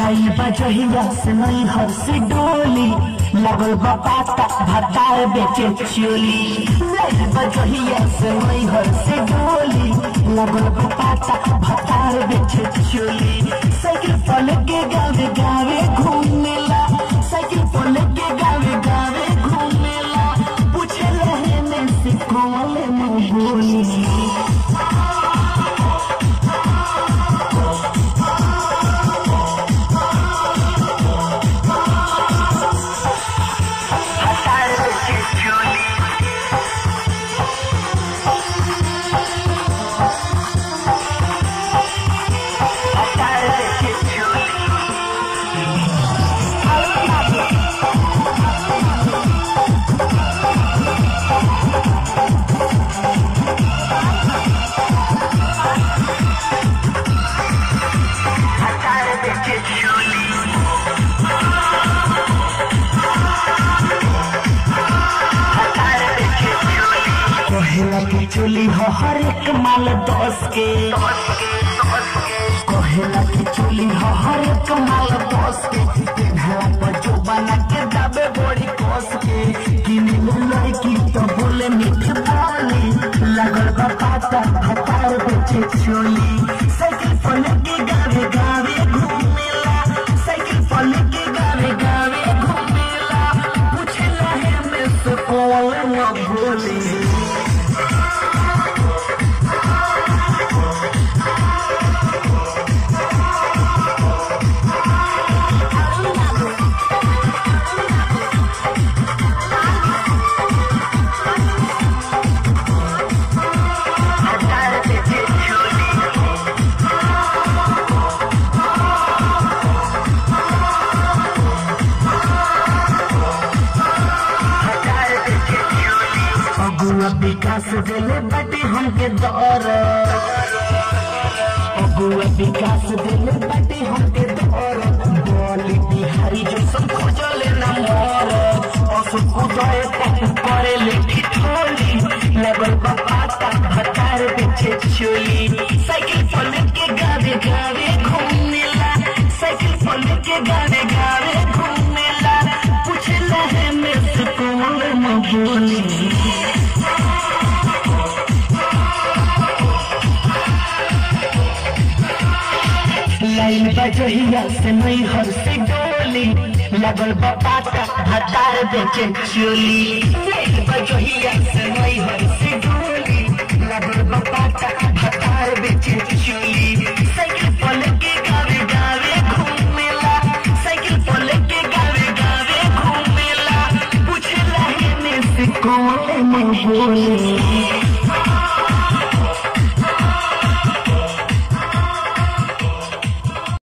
आई बजहिया से नहीं हर से डोली लगल बाता भतार बेचे चोली। आई बजहिया से नहीं हर से डोली लगल बाता भतार बेचे चोली। साइकिल पल के गावे गावे घूमेला, साइकिल पल के गावे गावे घूमेला। पूछे रहने से कौन में बोली। कहेला की चोली हो हर एक माल 10 के, कहेला की चोली हो हर एक माल 10 के। पिन्हला पर जो बना के दाबे बड़ी कस के। किने लड़की तो बोले मीठे बोली लगल बाता भतार बेचे चोली। साइकिल पर के गावे गावे घूमेला, साइकिल पर के गावे गावे घूमेला। पूछेला है में से कौन न बोली। अगुआ विकास दिले बाटे हमके दौर, अगुआ विकास दिले बाटे हमके दौर। बोली बिहारी जो सब खोजले ना मोर, असुक उदय करे ले ठिठोली लगल बाता भतार बेचे चोली। साइकिल पर के गावे गावे घूमेला, साइकिल पर के गावे गावे घूमेला। पूछला है में से कौन न बोली। लाइन बजहिया से नहीं हर से डोली लगल बाता भतार बेचे चोली। लाइन बजहिया से नहीं हर से डोली लगल बाता भतार बेचे चोली। साइकिल पल के गावे गावे घूमेला, साइकिल पल के गावे गावे घूमेला। पूछला है में से कौन न बोली।